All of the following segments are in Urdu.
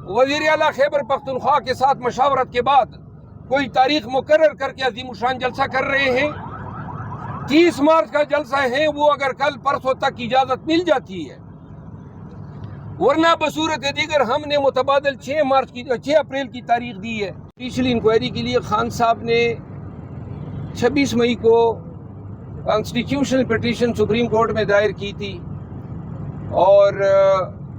وزیر اعلیٰ خیبر پختونخوا کے ساتھ مشاورت کے بعد کوئی تاریخ مقرر کر کے عظیم الشان جلسہ کر رہے ہیں. 30 مارچ کا جلسہ ہے، وہ اگر کل پرسوں تک اجازت مل جاتی ہے، ورنہ بصورت دیگر ہم نے متبادل 6 اپریل کی تاریخ دی ہے. جوڈیشل انکوائری کے لیے خان صاحب نے 26 مئی کو کانسٹیٹیوشنل پٹیشن سپریم کورٹ میں دائر کی تھی اور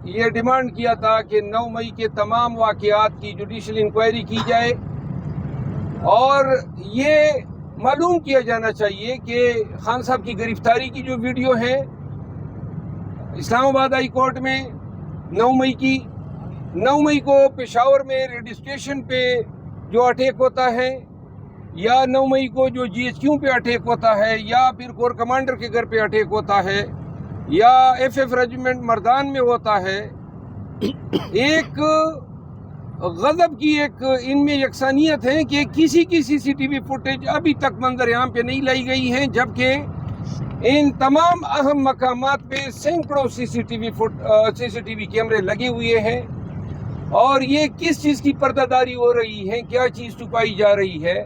یہ ڈیمانڈ کیا تھا کہ 9 مئی کے تمام واقعات کی جوڈیشل انکوائری کی جائے اور یہ معلوم کیا جانا چاہیے کہ خان صاحب کی گرفتاری کی جو ویڈیو ہے اسلام آباد ہائی کورٹ میں 9 مئی کو پشاور میں ریڈیو اسٹیشن پہ جو اٹیک ہوتا ہے، یا 9 مئی کو جو GHQ پہ اٹیک ہوتا ہے، یا پھر کور کمانڈر کے گھر پہ اٹیک ہوتا ہے، یا FF ریجیمنٹ مردان میں ہوتا ہے. ایک غضب کی ایک ان میں یکسانیت ہے کہ کسی کی CCTV فوٹیج ابھی تک منظر عام پہ نہیں لائی گئی ہے، جبکہ ان تمام اہم مقامات پہ سینکڑوں CCTV کیمرے لگے ہوئے ہیں. اور یہ کس چیز کی پردہ داری ہو رہی ہے، کیا چیز چھپائی جا رہی ہے؟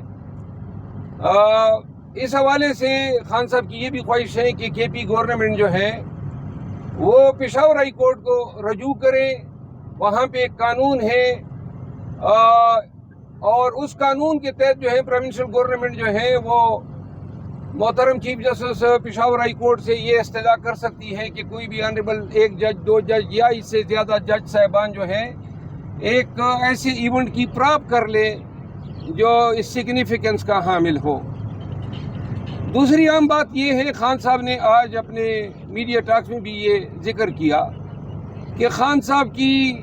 اس حوالے سے خان صاحب کی یہ بھی خواہش ہے کہ KP گورنمنٹ جو ہے وہ پشاور ہائی کورٹ کو رجوع کرے. وہاں پہ ایک قانون ہے اور اس قانون کے تحت جو ہے پروونشل گورنمنٹ جو ہے وہ محترم chief justice Peshawar high court سے یہ استدعا کر سکتی ہے کہ کوئی بھی آنریبل 1 جج 2 جج یا اس سے زیادہ جج صاحبان جو ہیں ایک ایسے ایونٹ کی پراپ کر لے جو اس سگنیفیکنس کا حامل ہو. دوسری عام بات یہ ہے، خان صاحب نے آج اپنے میڈیا ٹاکس میں بھی یہ ذکر کیا کہ خان صاحب کی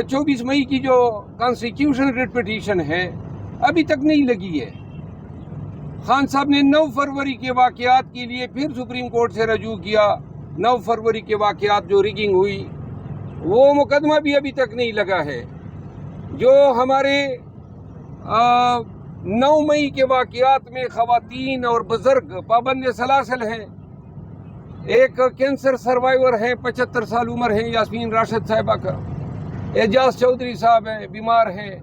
24 مئی کی جو کانسٹیٹیوشن ریٹ پٹیشن ہے ابھی تک نہیں لگی ہے. خان صاحب نے 9 فروری کے واقعات کے لیے پھر سپریم کورٹ سے رجوع کیا. 9 فروری کے واقعات جو ریگنگ ہوئی وہ مقدمہ بھی ابھی تک نہیں لگا ہے. جو ہمارے 9 مئی کے واقعات میں خواتین اور بزرگ پابند سلاسل ہیں. ایک کینسر سروائیور ہیں، 75 سال عمر ہیں، یاسمین راشد صاحبہ کا. اعجاز چودھری صاحب ہیں، بیمار ہیں.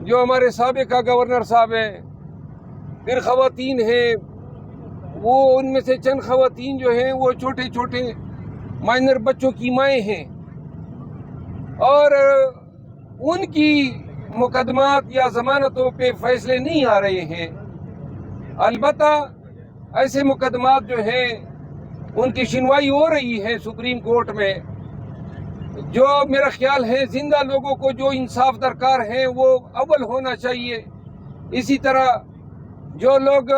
جو ہمارے سابقہ گورنر صاحب ہیں. پھر خواتین ہیں، وہ ان میں سے چند خواتین جو ہیں وہ چھوٹے چھوٹے مائنر بچوں کی مائیں ہیں اور ان کی مقدمات یا ضمانتوں پہ فیصلے نہیں آ رہے ہیں. البتہ ایسے مقدمات جو ہیں ان کی سنوائی ہو رہی ہے سپریم کورٹ میں. جو میرا خیال ہے زندہ لوگوں کو جو انصاف درکار ہے وہ اول ہونا چاہیے. اسی طرح جو لوگ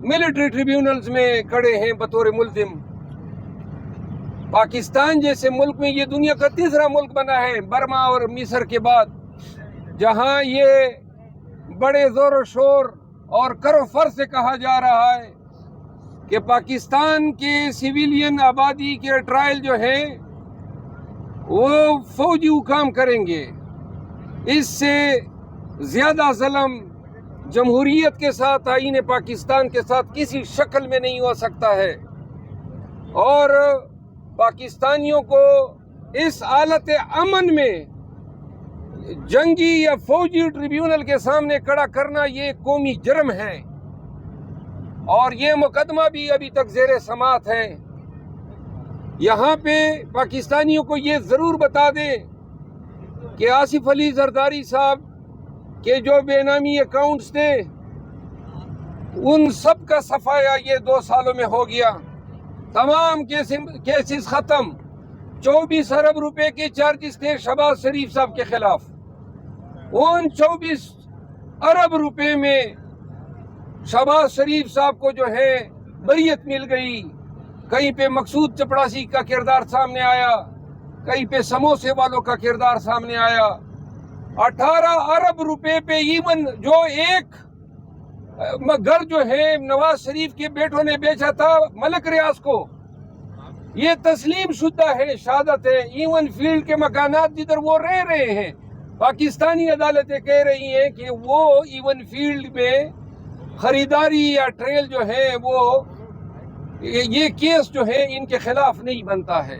ملٹری ٹریبیونلز میں کھڑے ہیں بطور ملزم، پاکستان جیسے ملک میں، یہ دنیا کا تیسرا ملک بنا ہے برما اور مصر کے بعد، جہاں یہ بڑے زور و شور اور کرو فر سے کہا جا رہا ہے کہ پاکستان کے سویلین آبادی کے ٹرائل جو ہیں وہ فوجی حکام کریں گے. اس سے زیادہ ظلم جمہوریت کے ساتھ، آئین پاکستان کے ساتھ کسی شکل میں نہیں ہو سکتا ہے. اور پاکستانیوں کو اس حالت امن میں جنگی یا فوجی ٹریبیونل کے سامنے کھڑا کرنا یہ قومی جرم ہے. اور یہ مقدمہ بھی ابھی تک زیر سماعت ہے. یہاں پہ پاکستانیوں کو یہ ضرور بتا دیں کہ آصف علی زرداری صاحب کے جو بے نامی اکاؤنٹس تھے ان سب کا صفایا یہ 2 سالوں میں ہو گیا. تمام کیسز ختم. 24 ارب روپے کے چارجز تھے شہباز شریف صاحب کے خلاف. ان 24 ارب روپے میں شہباز شریف صاحب کو جو ہے بریت مل گئی. کہیں پہ مقصود چپڑاسی کا کردار سامنے آیا، کہیں پہ سموسے والوں کا کردار سامنے آیا. 18 ارب روپے پہ ایون جو ایک گھر جو ہے نواز شریف کے بیٹوں نے بیچا تھا ملک ریاض کو، یہ تسلیم شدہ ہے، شہادت ہے. ایون فیلڈ کے مکانات جدھر وہ رہ رہے ہیں، پاکستانی عدالتیں کہہ رہی ہیں کہ وہ ایون فیلڈ میں خریداری یا ٹریل جو ہے وہ یہ کیس جو ہے ان کے خلاف نہیں بنتا ہے.